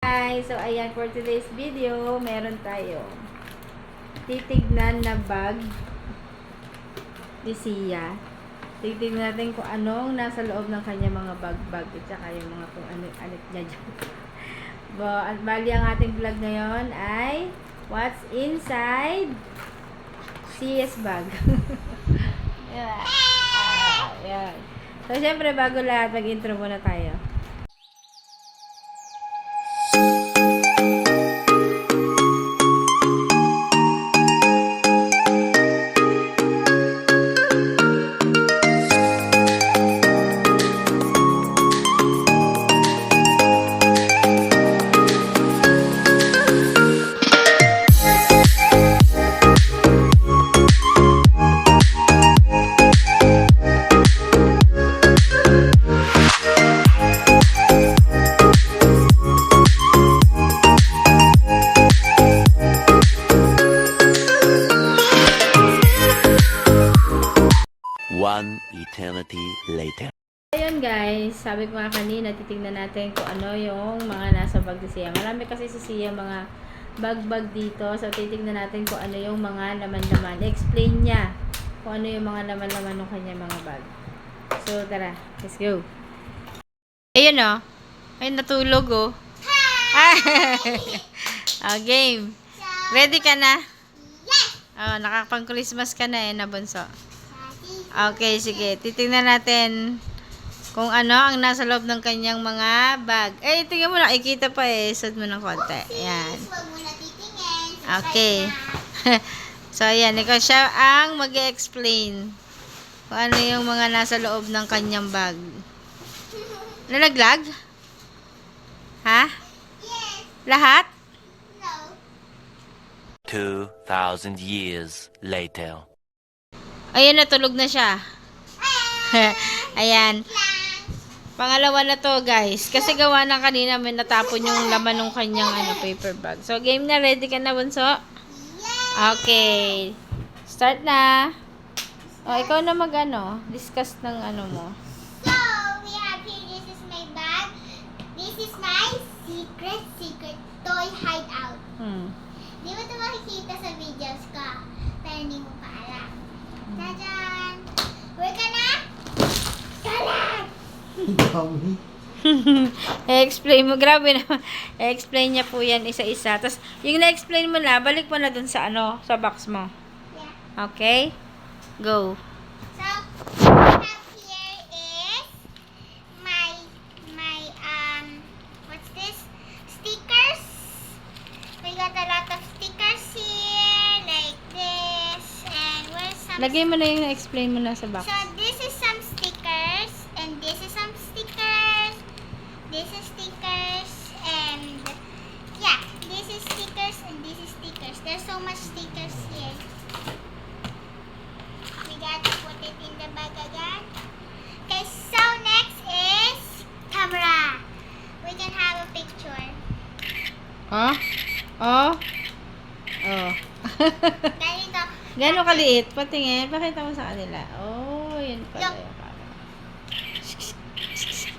Hi! So, ayan, for today's video, meron tayo titignan na bag ni Sia. Titignan natin kung anong nasa loob ng kanya mga bag-bag at saka yung mga kung ano-anit niya dyan. Bali, ang ating vlog ngayon ay what's inside Sia's bag. Yeah. Ayan. So, syempre, bago lahat, mag-intro muna tayo. One eternity later. Ayun guys, sabi ko nga kanina, titignan natin kung ano yung mga nasa bag ni Sia. Marami kasi si Sia mga bag-bag dito. So, titignan natin kung ano yung mga laman-laman. Explain niya kung ano yung mga laman-laman ng kanya mga bag. So, tara. Let's go. Ayun o. Ay, natulog o. Oh, game. Ready ka na? Oh, nakapang-Christmas ka na na bunso. Okay, sige. Titingnan natin kung ano ang nasa loob ng kanyang mga bag. Eh, tingnan mo, nakikita pa eh. Sud mo ng konti. Ayan. Okay. So, ayan. Ikaw siya ang mag-explain kung ano yung mga nasa loob ng kanyang bag. Nalaglag? Ha? Lahat? 2,000 years later. Ayan, natulog na siya. Ayan. Pangalawa na to, guys. Kasi gawa na kanina, may natapon yung laman ng kanyang paper bag. So, game na. Ready ka na, bunso? Okay. Start na. O, ikaw na discuss ng mo. So, we have here, this is my bag. This is my secret toy hideout. Di mo ito makikita sa videos ko. Pero hindi mo pa alam. Tajan! Where ka na? Talag! I-explain mo. Grabe naman. I-explain niya po yan isa-isa. Tapos, yung na-explain mo na, balik mo na dun sa sa box mo. Yeah. Okay? Go. So, what we have here is my what's this? Stickers. We got a lot of stickers here, like this, and where's some. Lagay mo na yung na-explain mo na sa box. So, this is some stickers, and this is some stickers. This is stickers, and yeah, this is stickers, and this is stickers. There's so much stickers here. We got to put it in the bag again. Okay, so next is camera. We can have a picture. Oh? Oh? Oh. Ganito. Gano'ng kaliit? Patingin. Pakita mo sa kanila. Oh, yun pala Look. yung camera.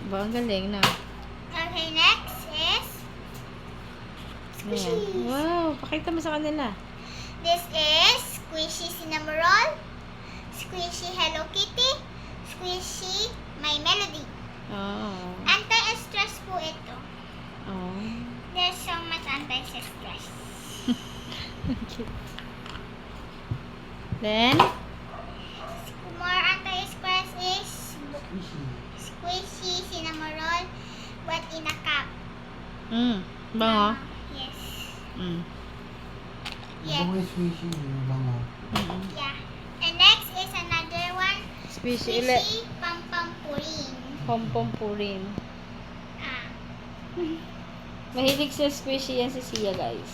Ba, ang galing na. Okay, next is Ayan. Wow, pakita mo sa kanila. this is squishy cinnamon roll, squishy Hello Kitty, squishy My Melody. Oh. Anti-stress po ito. Oh. There's so much anti-stress. Then, More anti-stress is squishy cinnamon roll, but in a cup. bango. Yes. Yeah. Yeah. And next is another one, Squishy. squishy pampampurin. Pompompurin. Ah. Mahilig sa squishy yan si Sia, guys.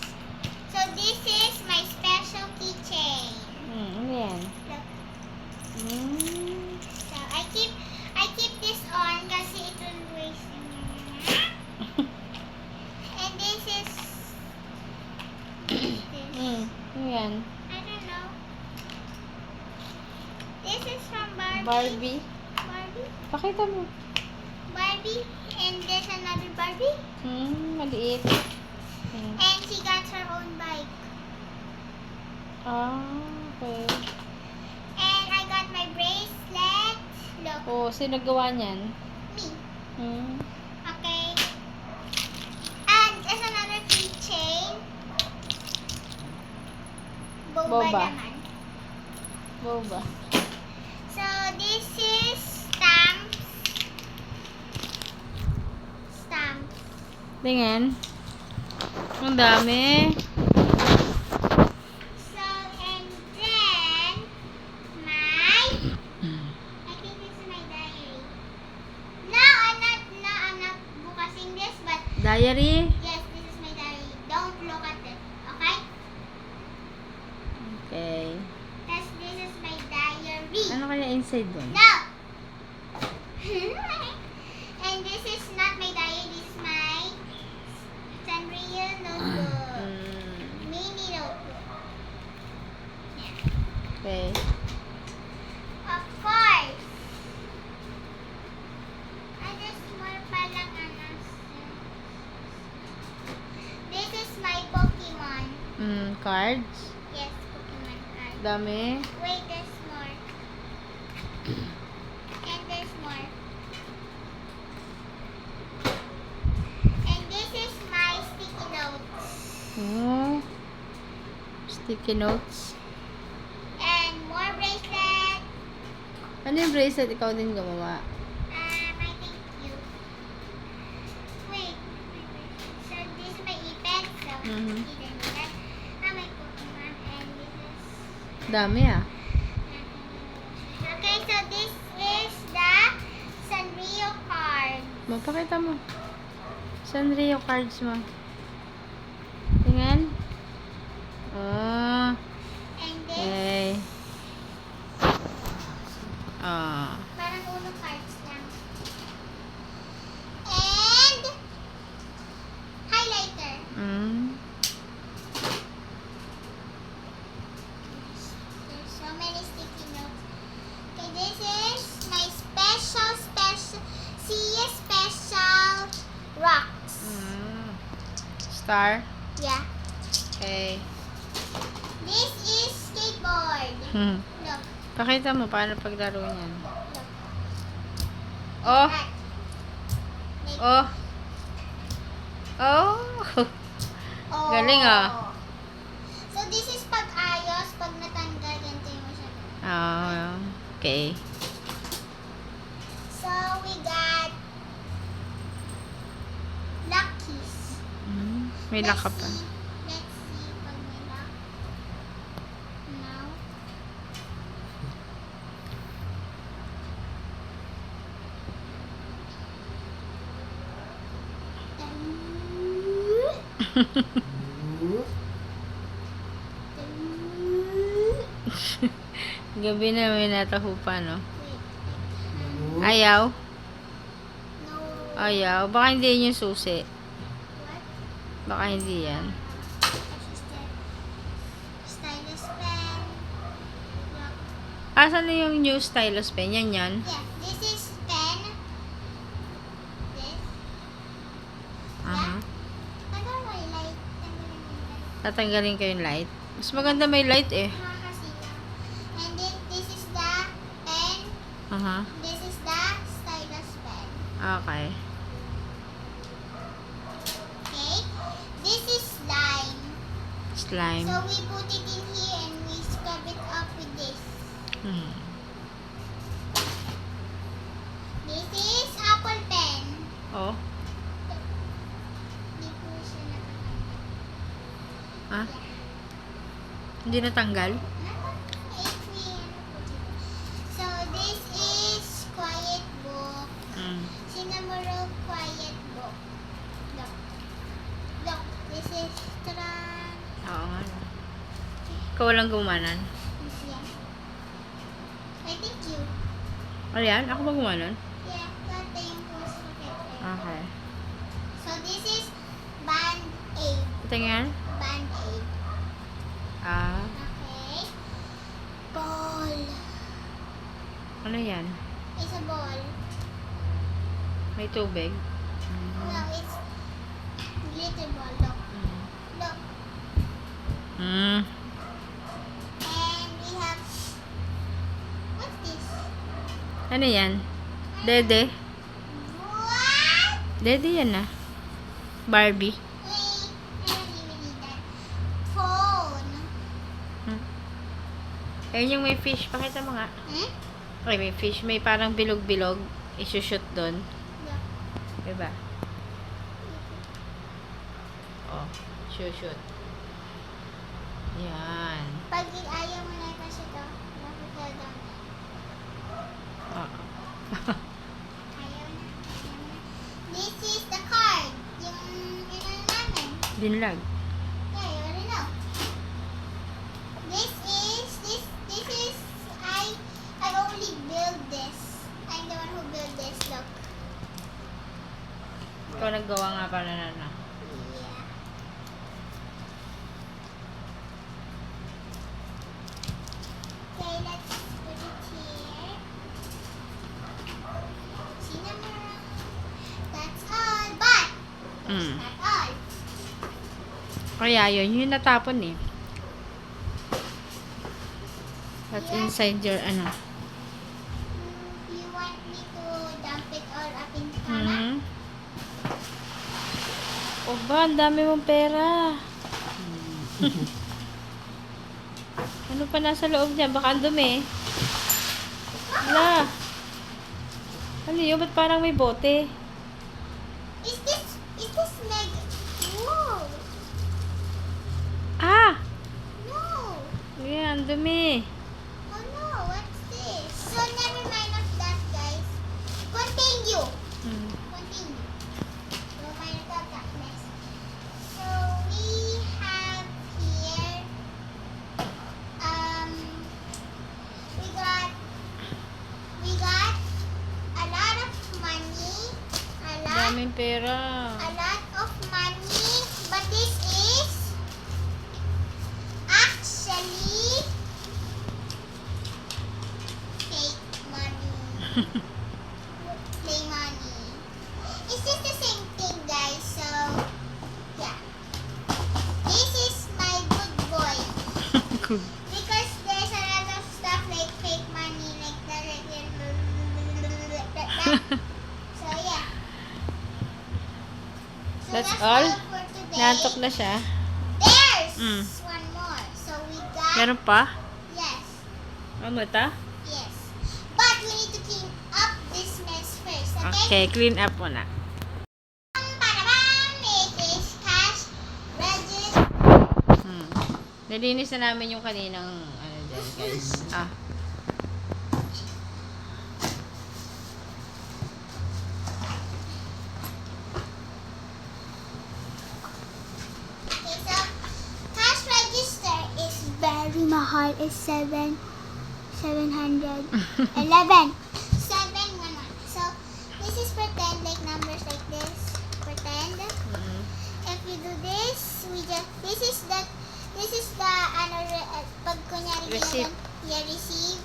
So this is my special keychain. Ano yan? Look. Mm. So I keep this on kasi it will waste. And this is this. Ano yan? I don't know. This is from Barbie. Barbie? Barbie. Pakita mo. Barbie Barbie. And there's another Barbie. Maliit. And she got her own bike. Okay. And I got my bracelet. Look, Oh, sino gawa niyan? me. Hmm. Okay. And there's another keychain. Boba Boba. naman. Boba. So this is stamps. Stamps. Tingin. Ang dami. So and then my I think this is my diary. No, I'm not bukasing this, but Diary. yes, this is my diary. Don't look at it, okay? Okay. Because this is my diary. Ano kaya inside dun? No! And this is not my diary. This is my Sanrio notebook. Mini notebook. Yeah. Okay. Of course. There's more palang This is my Pokemon. Cards. Yes, Pokemon card. Dami. Wait, there's more. And there's more. And this is my sticky notes. Oh. Sticky notes. And more bracelet. Ano yung bracelet? Ikaw din gumawa. I think you. Wait. So this is my e-pen. So Mhm. you didn't need that. My Pokemon. And this is. Dami ah. Okay, so this is the Sanrio card. Mapakita mo. Sanrio cards mo. Tingnan. Oh. And this, Okay. Ah. parang uno cards lang. And highlighter. There's so many sticky notes. Okay, this is my special Sia special rocks. Star. Yeah. Okay. This is skateboard. Look. Pakita mo paano paglaro niyan. Look. Oh. That. Like, Oh. Oh. oh. Galing ah. So this is pag-ayos, pag natanggal, ganito yung siya. Ah. Okay. So we got lock keys. May lock ka pa. Let's see pag may lock. Now. Gabi na may natahupa, no? Wait. Ayaw. No. Ayaw. Baka hindi yun yung susi. What? Baka hindi yan. Stylus pen. Lock. Asan na yung new stylus pen? Yan yan. Yeah, this is pen. This. Aha. Tagal mo yung light. Tanggalin mo yung light. Tatanggalin ko yung light. Mas maganda may light eh. Nakakasilaw. And then this is the pen. Aha. This is the stylus pen. Okay. Okay? This is slime. Slime. So we put it in here and we scrub it up with this. This is apple pen. Oh. Hindi po siya nakakalimutan. Ha? Hindi natanggal? So this is quiet book. Cinnamoroll quiet book. Look. Look. This is tran. Oo nga. Ikaw walang gumanan. This yan. I think you. Ayan, ako ba gumanan? Yeah, kata yung poster picture. Okay. So this is Band-Aid. Tingnan. Band-Aid. Ah. Okay. Ball. Ano yan? It's a ball. May May tubig. No, it's glitter ball. Look. Look. Mm. And we have... What's this? Ano yan? Dede? What? Dede yan ah. Barbie. Wait, I don't even need that. Phone. Ayun yung may fish. Pakita mo nga. Hmm? Okay, may fish. May parang bilog-bilog. Isushoot doon. Look. Diba? Oh, shoot. Yan. Pag ayaw mo na kasi ito, napapal down. Oh. Ayaw na. This is the card. Yung namin. Dinlag. Yeah, you already know. This is, I only build this. I'm the one who built this, look. Ikaw naggawa nga pala na. Yeah. Okay, let's put it here. Cinnamon. That's all, but Mm. not all. Kaya yun, yung natapon eh. That's inside your ano. You want me to dump it all up in Tana? Hmm. O ba, ang dami mong pera. Ano pa nasa loob niya? Baka ang dumi. Wala. Ano yun? Ba't parang may bote? Is this like, whoa, Ah! no, Ayan, ang dumi. oh no, what's this? So never mind of that, guys. Continue. Hmm. Continue. Don't mind about that mess. So we have here, we got a lot of money, Daming pera. a lot of money, but this is actually fake money. Play money. It's just the same thing, guys. So yeah, this is my good boy because there's a lot of stuff like fake money, like that, So yeah. So That's all? for today. Nantok na siya. There's Mm. one more. So we got Meron pa? yes, Ano ito? yes. But we need to clean up this mess first, okay? Okay, clean up muna. Parabam, it is cash register. Hmm. Nalinis na namin yung kaninang ano dyan, guys. Ah. Okay, so cash register is very mahal. It's 711. So this is pretend, like numbers like this. Pretend. Mm. If you do this, this is the pag kunyari Receipt. receive.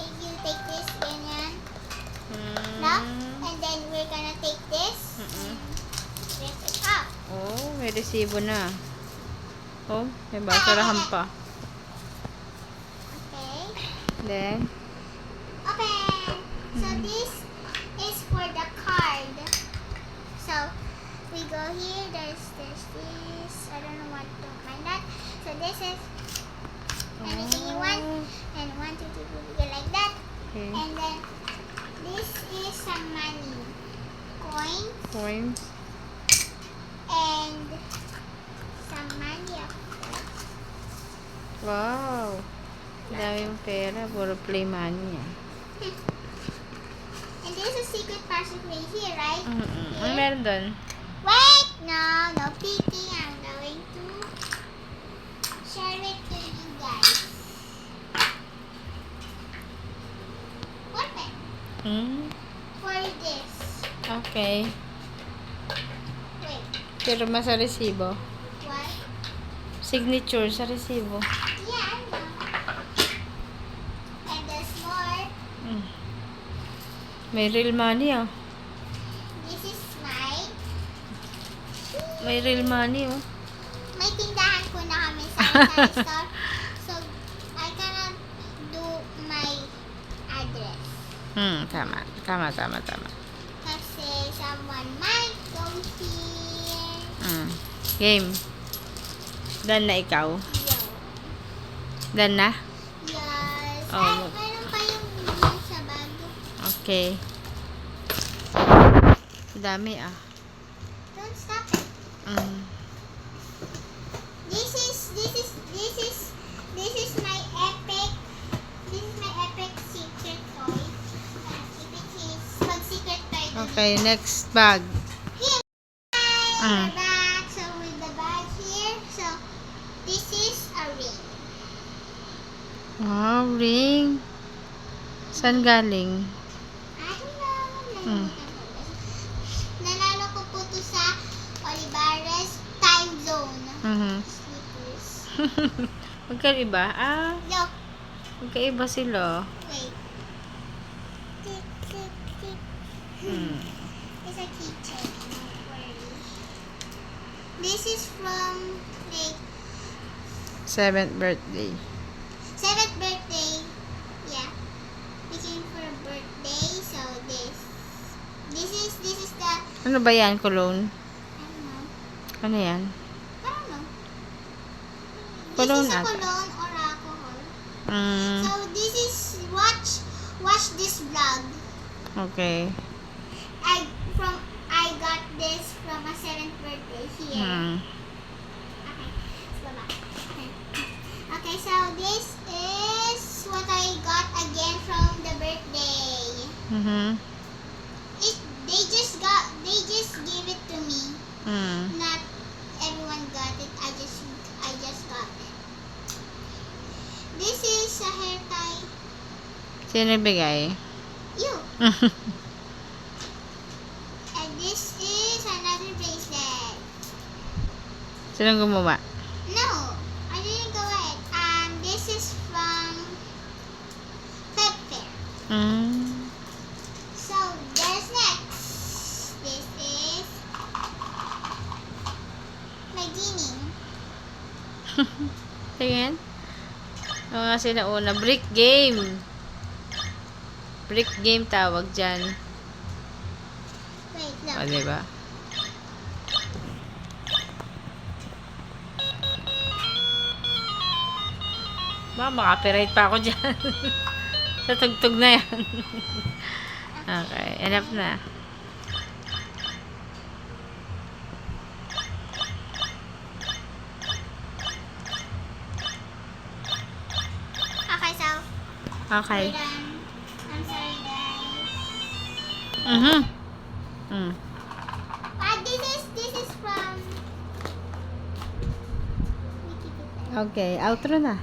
If you take this, ganyan, Hmm. no? And then we're gonna take this Mm-mm. and rip it up. Oh, may resibo na. Oh, may basurahan pa. Okay. Then, Open! So this is for the card. So we go here, there's this. I don't know what to find that. So this is anything you want. And 1, 2, 3, 4, we go like that. okay. And then this is some money. Coins Coins. and some money of course. Wow. Dami yung pera. Puro play money ah. And there's a secret passageway here, right? Ano Here. meron doon? Wait! No peeking. I'm going to share it to you guys. Open. Hmm? For this. Okay. Wait. Pirma sa resibo. What? Signature sa resibo. Yeah, I know. And there's more. Hmm. May real money ah. may real money, oh. May tindahan po na kami sa sari store. So, I cannot do my address. Tama. Kasi someone might go here. Game. Done na ikaw? Yo. Done na? Yes. Oh, Ay, mag- meron pa yung yun sa bago. Okay. Dami, ah. Don't stop it. This is my epic secret toy. If it is pag secret toy. Okay, next bag. Here. Mm. We're back. So with the bag here. So this is a ring. Wow, ring. Saan galing? I don't know. Nanalo ko po to sa Olivares time zone. Slippers. Magkaiba? Look. Magkaiba sila. Wait. Tick, tick, tick. It's a keychain. Don't worry. This is from like 7th birthday. 7th birthday. Yeah. We came for a birthday. So this is the Ano ba yan? Cologne? I don't know. Ano yan? I don't know. Cologne This is a ata. cologne or alcohol. Mm, So this is watch this vlog. okay. I got this from a 7th birthday here. Okay, let's go back. Okay, so this is what I got again from the birthday. They just gave it to me. Not everyone got it. I just got it. This is a hair tie. Sino bigay? You. And this is another bracelet. Sino gumawa? No, I didn't go it. This is from Febfair. So there's next. This is my genie. Tingin. Ano nga sinauna? Brick game. Brick game tawag dyan. Wait, O, look. diba? Makaka-copyright pa ako dyan. Sa tugtog na yan. Okay, enough na. Okay, so Okay. we're done. I'm sorry, guys. This is from. Okay, outro na.